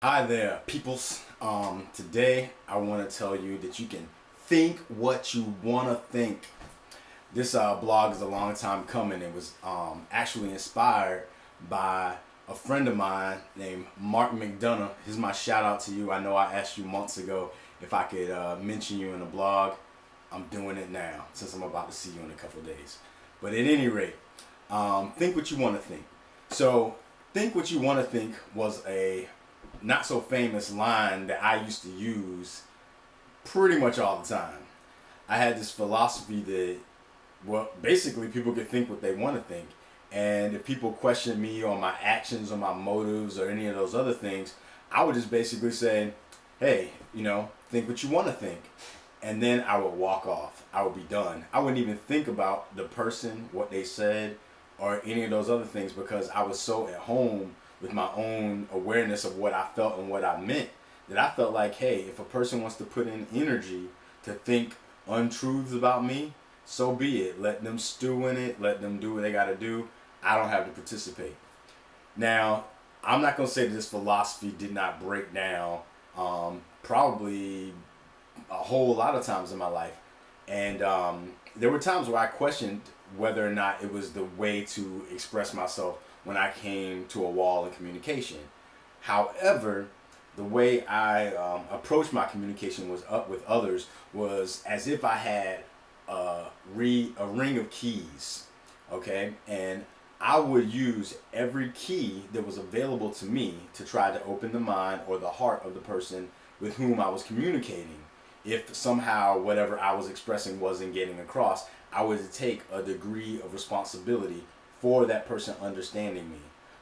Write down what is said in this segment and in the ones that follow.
Hi there, peoples. Today I want to tell you that you can think what you want to think. This blog is a long time coming. It was actually inspired by a friend of mine named Mark McDonough. Here's my shout out to you. I know I asked you months ago if I could mention you in a blog. I'm doing it now since I'm about to see you in a couple of days. But at any rate, think what you want to think. So, think what you want to think was a not so famous line that I used to use pretty much all the time. I had this philosophy that, well, basically people could think what they want to think. And if people question me on my actions or my motives or any of those other things, I would just basically say, hey, think what you want to think. And then I would walk off. I would be done. I wouldn't even think about the person, what they said, or any of those other things because I was so at home with my own awareness of what I felt and what I meant that I felt like, hey, if a person wants to put in energy to think untruths about me, so be it. Let them stew in it. Let them do what they got to do. I don't have to participate. Now, I'm not going to say that this philosophy did not break down probably a whole lot of times in my life. And there were times where I questioned whether or not it was the way to express myself when I came to a wall in communication. However, the way I approached my communication was up with others was as if I had a ring of keys, okay? And I would use every key that was available to me to try to open the mind or the heart of the person with whom I was communicating. If somehow whatever I was expressing wasn't getting across, I would take a degree of responsibility for that person understanding me.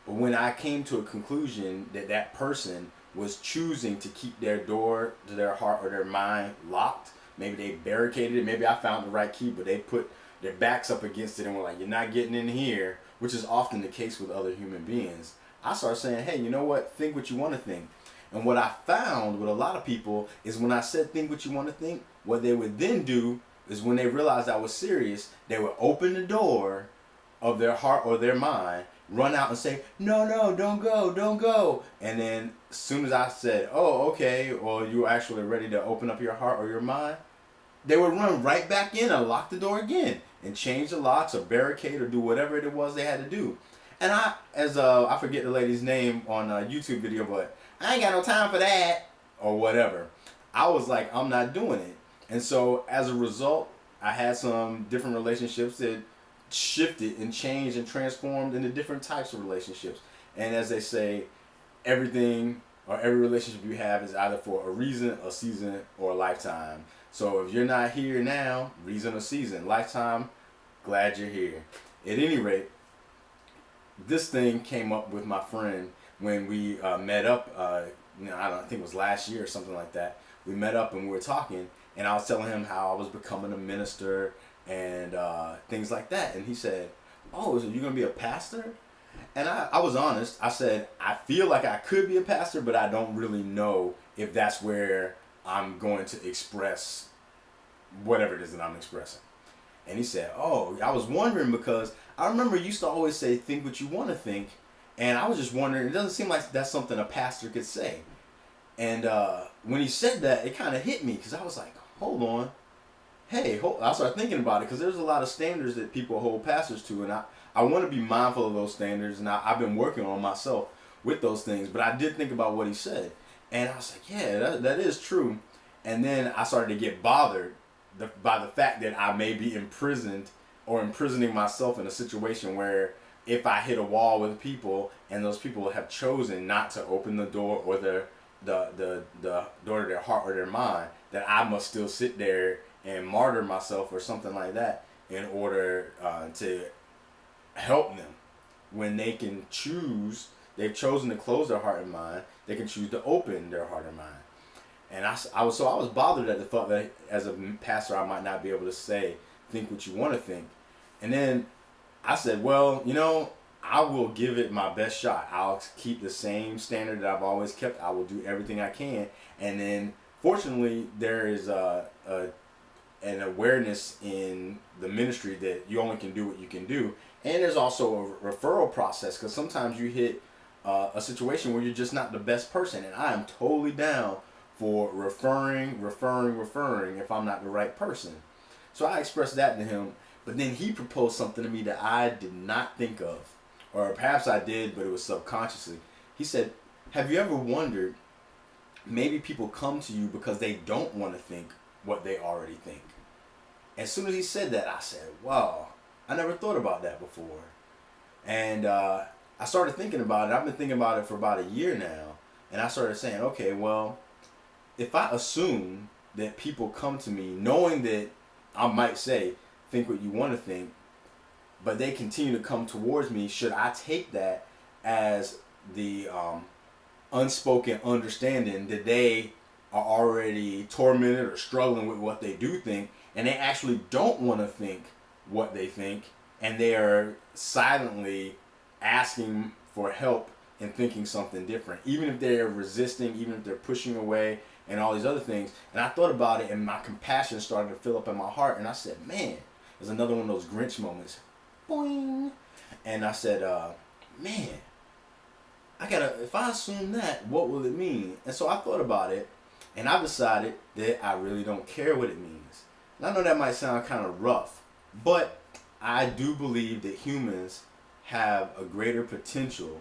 But when I came to a conclusion that that person was choosing to keep their door to their heart or their mind locked, maybe they barricaded it, maybe I found the right key, but they put their backs up against it and were like, you're not getting in here, which is often the case with other human beings. I started saying, hey, you know what? Think what you want to think. And what I found with a lot of people is when I said think what you want to think, what they would then do is when they realized I was serious, they would open the door of their heart or their mind, run out and say, no, don't go. And then as soon as I said, oh, okay, or you're actually ready to open up your heart or your mind, they would run right back in and lock the door again and change the locks or barricade or do whatever it was they had to do. And I forget the lady's name on a YouTube video, but I ain't got no time for that or whatever. I was like, I'm not doing it. And so as a result, I had some different relationships that shifted and changed and transformed into different types of relationships. And as they say, everything or every relationship you have is either for a reason, a season, or a lifetime. So if you're not here now, reason or season, lifetime, glad you're here. At any rate, this thing came up with my friend when we met up. I think it was last year or something like that. We met up and we were talking, and I was telling him how I was becoming a minister and things like that. And he said, oh, so you're going to be a pastor? And I was honest. I said, I feel like I could be a pastor, but I don't really know if that's where I'm going to express whatever it is that I'm expressing. And he said, oh, I was wondering because I remember you used to always say, think what you want to think. And I was just wondering, it doesn't seem like that's something a pastor could say. And when he said that, it kind of hit me because I was like, hold on. Hey, I started thinking about it because there's a lot of standards that people hold pastors to. And I want to be mindful of those standards. And I've been working on myself with those things. But I did think about what he said. And I was like, yeah, that is true. And then I started to get bothered by the fact that I may be imprisoned or imprisoning myself in a situation where if I hit a wall with people and those people have chosen not to open the door or the door to their heart or their mind, that I must still sit there and martyr myself or something like that in order to help them when they can choose. They've chosen to close their heart and mind. They can choose to open their heart and mind. And I was bothered at the thought that as a pastor I might not be able to say think what you want to think. And then I said, well, I will give it my best shot. I'll keep the same standard that I've always kept. I will do everything I can. And then fortunately there is an awareness in the ministry that you only can do what you can do. And there's also a referral process because sometimes you hit a situation where you're just not the best person. And I am totally down for referring if I'm not the right person. So I expressed that to him, but then he proposed something to me that I did not think of. Or perhaps I did, but it was subconsciously. He said, have you ever wondered, maybe people come to you because they don't want to think what they already think? As soon as he said that, I said, wow, I never thought about that before. And I started thinking about it. I've been thinking about it for about a year now. And I started saying, okay, well, if I assume that people come to me knowing that I might say, think what you want to think, but they continue to come towards me, should I take that as the unspoken understanding that they are already tormented or struggling with what they do think, and they actually don't want to think what they think, and they are silently asking for help in thinking something different, even if they're resisting, even if they're pushing away, and all these other things. And I thought about it, and my compassion started to fill up in my heart, and I said, man, there's another one of those Grinch moments. Boing. And I said, man, if I assume that, what will it mean? And so I thought about it, and I decided that I really don't care what it means. And I know that might sound kind of rough, but I do believe that humans have a greater potential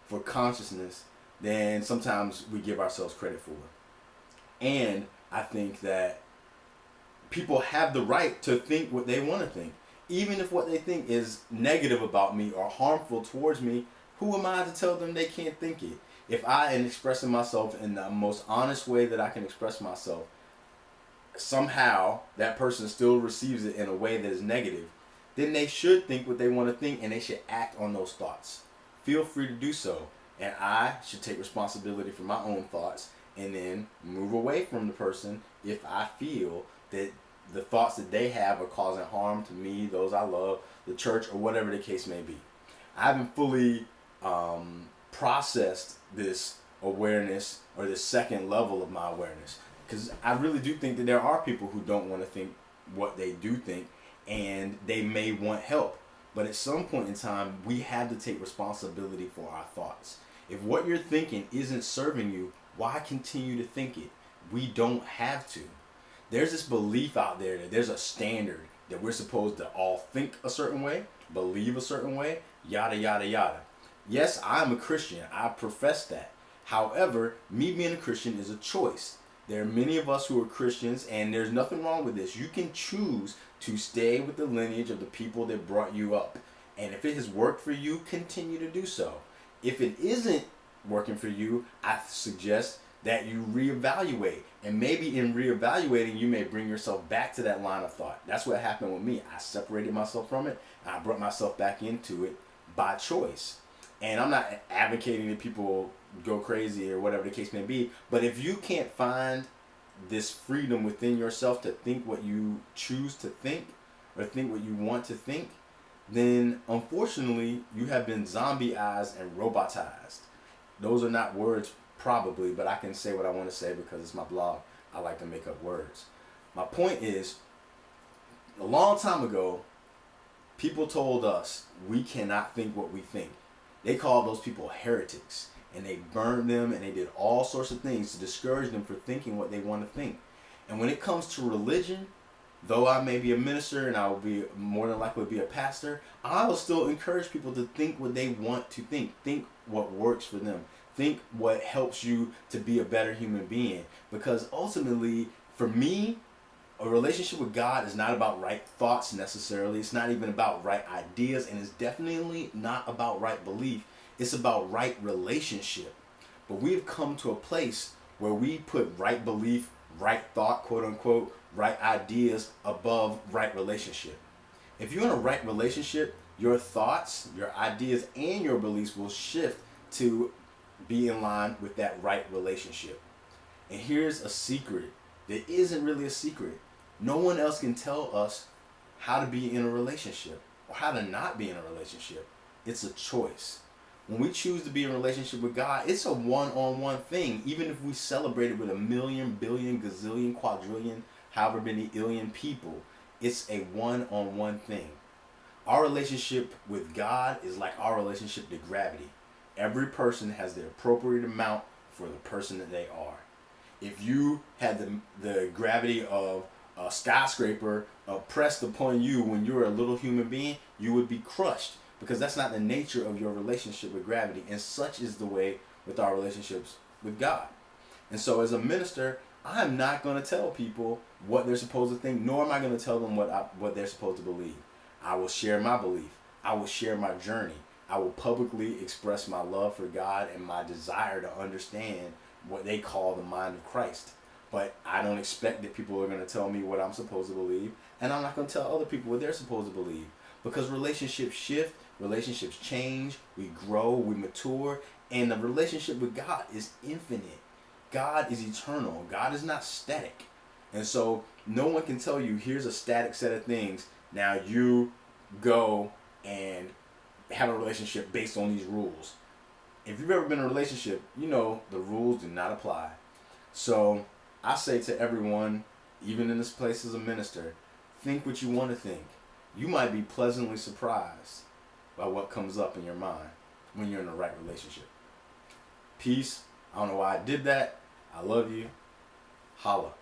for consciousness than sometimes we give ourselves credit for. And I think that people have the right to think what they want to think. Even if what they think is negative about me or harmful towards me, who am I to tell them they can't think it? If I am expressing myself in the most honest way that I can express myself, somehow that person still receives it in a way that is negative, then they should think what they want to think, and they should act on those thoughts. Feel free to do so. And I should take responsibility for my own thoughts and then move away from the person if I feel that the thoughts that they have are causing harm to me, those I love, the church, or whatever the case may be. I haven't fully processed this awareness or this second level of my awareness, because I really do think that there are people who don't want to think what they do think, and they may want help. But at some point in time, we have to take responsibility for our thoughts. If what you're thinking isn't serving you, why continue to think it? We don't have to. There's this belief out there that there's a standard that we're supposed to all think a certain way, believe a certain way, yada, yada, yada. Yes, I'm a Christian. I profess that. However, me being a Christian is a choice. There are many of us who are Christians, and there's nothing wrong with this. You can choose to stay with the lineage of the people that brought you up. And if it has worked for you, continue to do so. If it isn't working for you, I suggest that you reevaluate. And maybe in reevaluating, you may bring yourself back to that line of thought. That's what happened with me. I separated myself from it, and I brought myself back into it by choice. And I'm not advocating that people go crazy or whatever the case may be, but if you can't find this freedom within yourself to think what you choose to think or think what you want to think, then unfortunately you have been zombieized and robotized. Those are not words probably, but I can say what I want to say because it's my blog. I like to make up words. My point is, a long time ago, people told us we cannot think what we think. They called those people heretics, and they burned them, and they did all sorts of things to discourage them for thinking what they want to think. And when it comes to religion, though I may be a minister and I will be more than likely be a pastor, I will still encourage people to think what they want to think. Think what works for them. Think what helps you to be a better human being. Because ultimately, for me, a relationship with God is not about right thoughts necessarily. It's not even about right ideas, and it's definitely not about right belief. It's about right relationship. But we've come to a place where we put right belief, right thought, quote unquote, right ideas above right relationship. If you're in a right relationship, your thoughts, your ideas, and your beliefs will shift to be in line with that right relationship. And here's a secret that isn't really a secret. No one else can tell us how to be in a relationship or how to not be in a relationship. It's a choice. When we choose to be in a relationship with God, it's a one-on-one thing. Even if we celebrate it with 1 million, billion, gazillion, quadrillion, however many illion people, it's a one-on-one thing. Our relationship with God is like our relationship to gravity. Every person has the appropriate amount for the person that they are. If you had the gravity of a skyscraper pressed upon you when you were a little human being, you would be crushed, because that's not the nature of your relationship with gravity. And such is the way with our relationships with God. And so as a minister, I'm not going to tell people what they're supposed to think, nor am I going to tell them what they're supposed to believe. I will share my belief. I will share my journey. I will publicly express my love for God and my desire to understand what they call the mind of Christ. But I don't expect that people are going to tell me what I'm supposed to believe, and I'm not going to tell other people what they're supposed to believe. Because relationships shift, relationships change, we grow, we mature, and the relationship with God is infinite. God is eternal. God is not static. And so no one can tell you, here's a static set of things. Now you go and have a relationship based on these rules. If you've ever been in a relationship, you know the rules do not apply. So I say to everyone, even in this place as a minister, think what you want to think. You might be pleasantly surprised by what comes up in your mind when you're in the right relationship. Peace. I don't know why I did that. I love you. Holla.